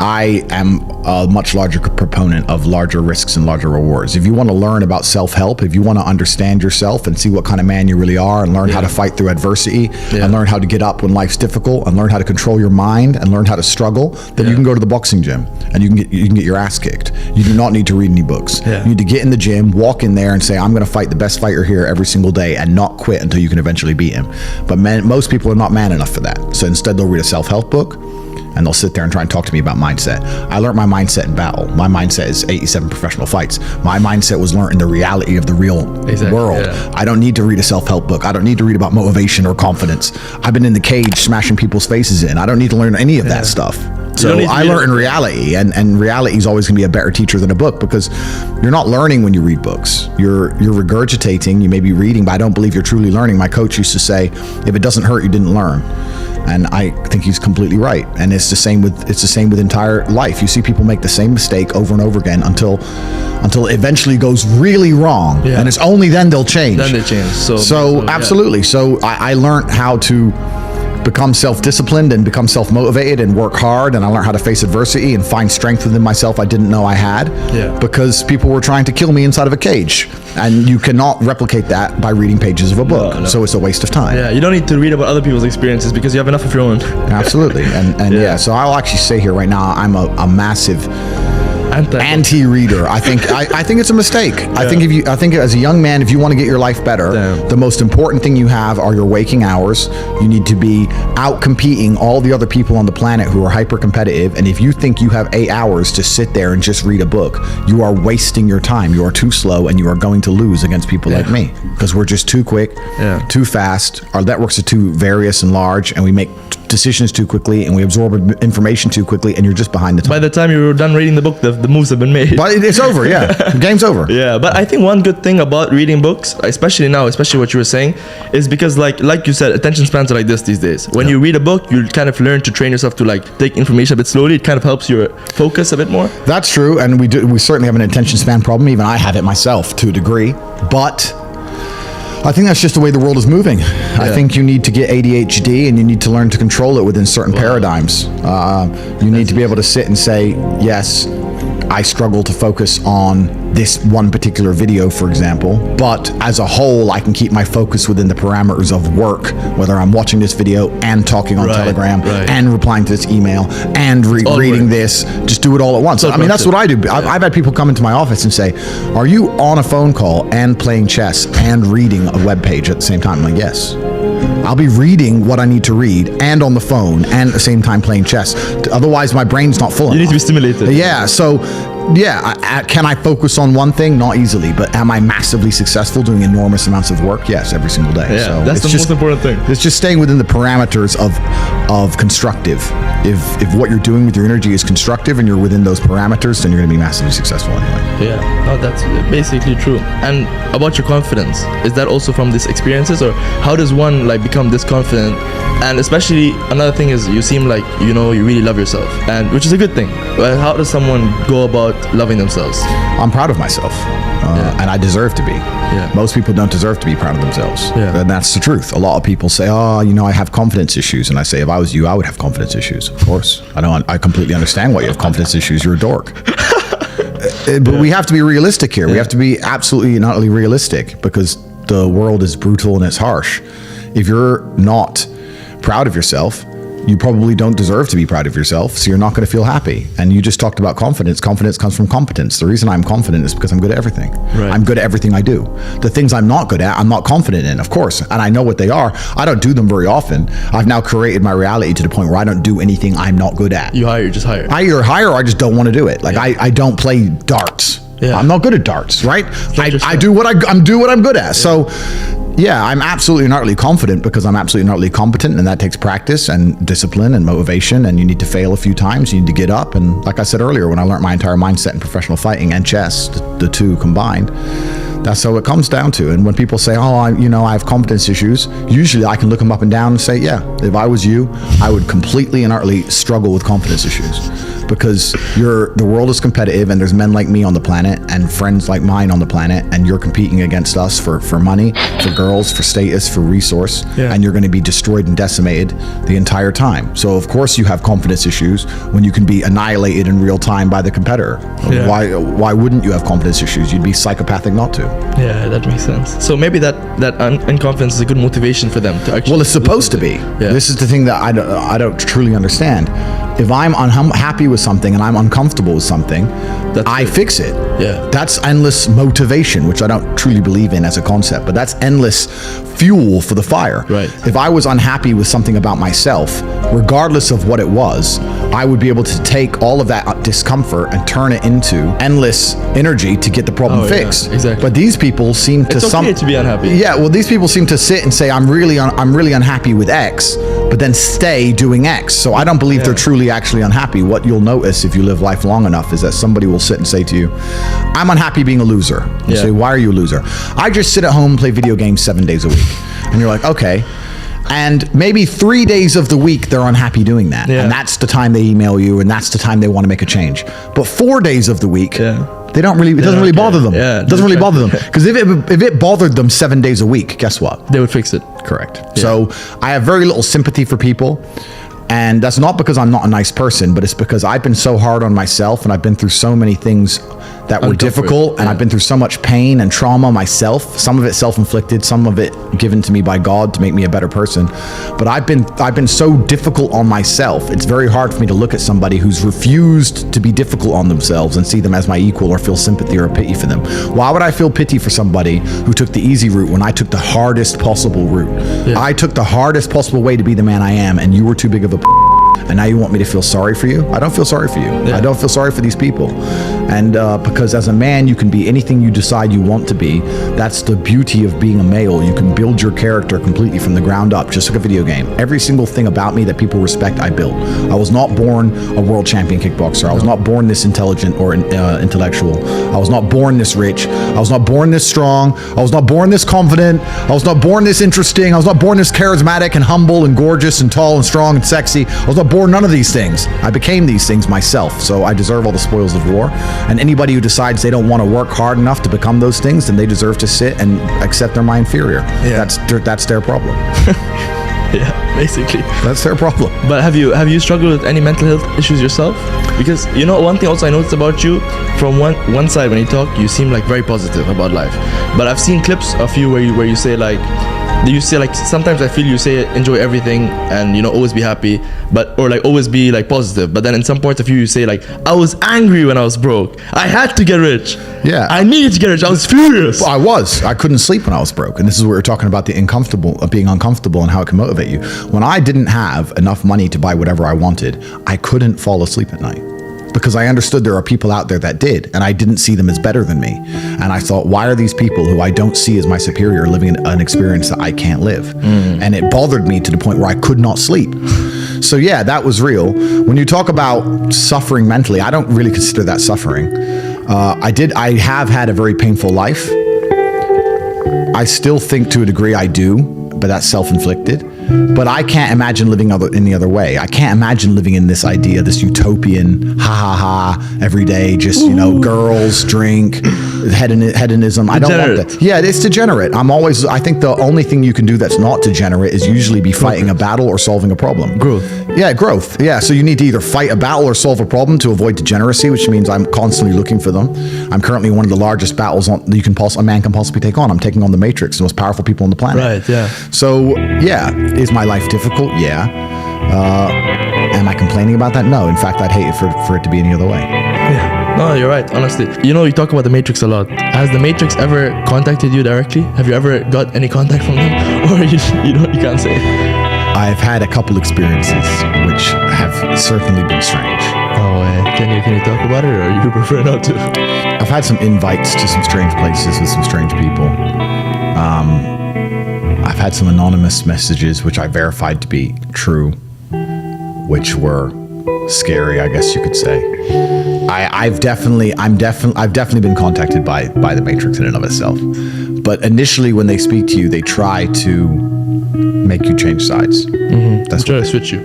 I am a much larger proponent of larger risks and larger rewards. If you want to learn about self-help, if you want to understand yourself and see what kind of man you really are and learn how to fight through adversity and learn how to get up when life's difficult and learn how to control your mind and learn how to struggle, then you can go to the boxing gym and you can get your ass kicked. You do not need to read any books. You need to get in the gym, walk in there and say, I'm going to fight the best fighter here every single day and not quit until you can eventually beat him. But most people are not man enough for that. So instead they'll read a self-help book and they'll sit there and try and talk to me about mindset. I learned my mindset in battle. My mindset is 87 professional fights. My mindset was learned in the reality of the real world. I don't need to read a self-help book. I don't need to read about motivation or confidence. I've been in the cage smashing people's faces in. I don't need to learn any of that stuff. So I learn in reality, and reality is always going to be a better teacher than a book, because you're not learning when you read books. You're regurgitating. You may be reading, but I don't believe you're truly learning. My coach used to say, if it doesn't hurt, you didn't learn. And I think he's completely right. And it's the same with entire life. You see people make the same mistake over and over again until it eventually goes really wrong. And it's only then they'll change. Then they change. So absolutely. So I learned how to become self-disciplined and become self-motivated and work hard, and I learned how to face adversity and find strength within myself I didn't know I had, because people were trying to kill me inside of a cage, and you cannot replicate that by reading pages of a book. So it's a waste of time. You don't need to read about other people's experiences because you have enough of your own. Absolutely. And so I'll actually say here right now, I'm a massive anti-reader. I think it's a mistake. I think as a young man, if you want to get your life better, the most important thing you have are your waking hours. You need to be out competing all the other people on the planet who are hyper competitive. And if you think you have 8 hours to sit there and just read a book, you are wasting your time. You are too slow, and you are going to lose against people like me, because we're just too quick, too fast. Our networks are too various and large, and we make decisions too quickly, and we absorb information too quickly, and you're just behind the time. By the time you're done reading the book, the moves have been made. But it's over, the game's over. But I think one good thing about reading books, especially now, especially what you were saying, is because like you said, attention spans are like this these days. When you read a book, you kind of learn to train yourself to like take information a bit slowly. It kind of helps your focus a bit more. That's true, and we certainly have an attention span problem. Even I have it myself to a degree, but I think that's just the way the world is moving. I think you need to get ADHD, and you need to learn to control it within certain paradigms. You need to be able to sit and say, yes, I struggle to focus on this one particular video, for example, but as a whole, I can keep my focus within the parameters of work, whether I'm watching this video and talking on Telegram and replying to this email and reading this, just do it all at once. I mean, that's what I do. I've had people come into my office and say, are you on a phone call and playing chess and reading a web page at the same time? I'm like, yes. I'll be reading what I need to read and on the phone and at the same time playing chess. Otherwise, my brain's not full enough. You need to be stimulated. Can I focus on one thing? Not easily, but am I massively successful doing enormous amounts of work? Yes, every single day. So that's the most important thing. It's just staying within the parameters of constructive. If what you're doing with your energy is constructive and you're within those parameters, then you're going to be massively successful anyway. That's basically true. And about your confidence, is that also from these experiences, or how does one like become this confident? And especially another thing is, you seem like you really love yourself, and which is a good thing. But how does someone go about loving themselves? I'm proud of myself, and I deserve to be. Most people don't deserve to be proud of themselves, and that's the truth. A lot of people say, I have confidence issues, and I say, if I was you, I would have confidence issues. Of course, I completely understand why you have confidence issues. You're a dork. But we have to be realistic here. We have to be absolutely and utterly realistic, because the world is brutal and it's harsh. If you're not proud of yourself, you probably don't deserve to be proud of yourself, so you're not going to feel happy. And you just talked about confidence. Confidence comes from competence. The reason I'm confident is because I'm good at everything. I'm good at everything I do. The things I'm not good at, I'm not confident in, of course, and I know what they are. I don't do them very often. I've now created my reality to the point where I don't do anything I'm not good at. You just hire. I either hire, or I just don't want to do it. Like I don't play darts. I'm not good at darts, right? I do what I'm good at. So I'm absolutely and utterly confident because I'm absolutely and utterly competent, and that takes practice and discipline and motivation, and you need to fail a few times. You need to get up, and like I said earlier, when I learned my entire mindset in professional fighting and chess, the two combined, that's how it comes down to. And when people say, I have confidence issues, usually I can look them up and down and say, if I was you, I would completely and utterly struggle with confidence issues. because the world is competitive, and there's men like me on the planet and friends like mine on the planet, and you're competing against us for money, for girls, for status, for resource, and you're going to be destroyed and decimated the entire time. So of course you have confidence issues when you can be annihilated in real time by the competitor. Why wouldn't you have confidence issues? You'd be psychopathic not to. Yeah, that makes sense. So maybe that unconfidence is a good motivation for them to actually. Well, it's supposed to be. This is the thing that I don't truly understand. If I'm unhappy with something and I'm uncomfortable with something, I fix it. Yeah. That's endless motivation, which I don't truly believe in as a concept, but that's endless fuel for the fire. Right. If I was unhappy with something about myself, regardless of what it was, I would be able to take all of that discomfort and turn it into endless energy to get the problem fixed. Yeah, exactly. But these people seem to it's okay to be unhappy. Yeah, well, these people seem to sit and say, I'm really unhappy with X, but then stay doing X. So I don't believe they're truly actually unhappy. What you'll notice if you live life long enough is that somebody will sit and say to you, I'm unhappy being a loser. You say, why are you a loser? I just sit at home and play video games 7 days a week. And you're like, okay. And maybe 3 days of the week they're unhappy doing that. And that's the time they email you, and that's the time they want to make a change. But 4 days of the week, they don't really, it doesn't really bother them. Yeah, it doesn't really bother them. Because if it bothered them 7 days a week, guess what? They would fix it. Correct. Yeah. So I have very little sympathy for people. And that's not because I'm not a nice person, but it's because I've been so hard on myself, and I've been through so many things that were difficult, and I've been through so much pain and trauma myself. Some of it self-inflicted, some of it given to me by God to make me a better person. But I've been so difficult on myself. It's very hard for me to look at somebody who's refused to be difficult on themselves and see them as my equal or feel sympathy or pity for them. Why would I feel pity for somebody who took the easy route when I took the hardest possible route? Yeah. I took the hardest possible way to be the man I am, and you were too big of a and now you want me to feel sorry for you? I don't feel sorry for you. Yeah. I don't feel sorry for these people. And because as a man, you can be anything you decide you want to be. That's the beauty of being a male. You can build your character completely from the ground up, just like a video game. Every single thing about me that people respect, I built. I was not born a world champion kickboxer. I was not born this intelligent or intellectual. I was not born this rich. I was not born this strong. I was not born this confident. I was not born this interesting. I was not born this charismatic and humble and gorgeous and tall and strong and sexy. I was not born none of these things. I became these things myself, so I deserve all the spoils of war. And anybody who decides they don't want to work hard enough to become those things, then they deserve to sit and accept they're my inferior. Yeah. That's their problem. Yeah, basically. That's their problem. But have you struggled with any mental health issues yourself? Because you know, one thing also I noticed about you, from one side when you talk, you seem like very positive about life. But I've seen clips of you where you say like, sometimes I feel you say enjoy everything and, you know, always be happy, or like always be like positive. But then in some parts of you say like, I was angry when I was broke. I had to get rich. Yeah. I needed to get rich. I was furious. Well, I couldn't sleep when I was broke. And this is what we're talking about, the being uncomfortable and how it can motivate you. When I didn't have enough money to buy whatever I wanted, I couldn't fall asleep at night. Because I understood there are people out there that did, and I didn't see them as better than me. And I thought, why are these people who I don't see as my superior living an experience that I can't live? And it bothered me to the point where I could not sleep. So yeah, that was real. When you talk about suffering mentally, I don't really consider that suffering. I have had a very painful life. I still think to a degree I do, but that's self-inflicted. But I can't imagine living any other way. I can't imagine living in this idea, this utopian, every day, just, you know, girls, drink, hedonism. I don't want that. Yeah, it's degenerate. I think the only thing you can do that's not degenerate is usually be fighting a battle or solving a problem. Growth. Yeah, growth. Yeah, so you need to either fight a battle or solve a problem to avoid degeneracy, which means I'm constantly looking for them. I'm currently one of the largest battles a man can possibly take on. I'm taking on the Matrix, the most powerful people on the planet. Right, yeah. So, yeah, is my life difficult? Yeah. Am I complaining about that? No. In fact, I'd hate it for it to be any other way. Yeah. No, you're right, honestly. You know, you talk about the Matrix a lot. Has the Matrix ever contacted you directly? Have you ever got any contact from them? Or you can't say? I've had a couple experiences which have certainly been strange. Oh, can you talk about it, or you prefer not to? I've had some invites to some strange places with some strange people. I've had some anonymous messages which I verified to be true, which were scary, I guess you could say. I've definitely been contacted by the Matrix in and of itself. But initially, when they speak to you, they try to make you change sides. Mm-hmm. That's try to switch you.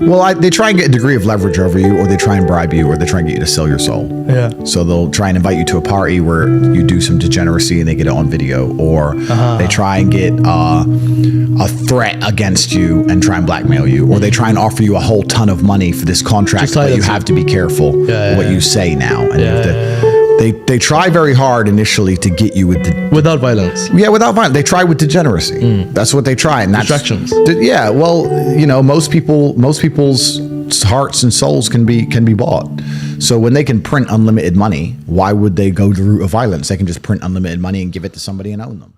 Well, they try and get a degree of leverage over you, or they try and bribe you, or they try and get you to sell your soul. Yeah. So they'll try and invite you to a party where you do some degeneracy and they get it on video, or they try and get a threat against you and try and blackmail you, or they try and offer you a whole ton of money for this contract, but you have to be careful what you say now. And you have to, they try very hard initially to get you without violence. Yeah, without violence. They try with degeneracy. That's what they try, and that's distractions. Yeah, well, most people's hearts and souls can be bought. So when they can print unlimited money, why would they go the route of violence? They can just print unlimited money and give it to somebody and own them.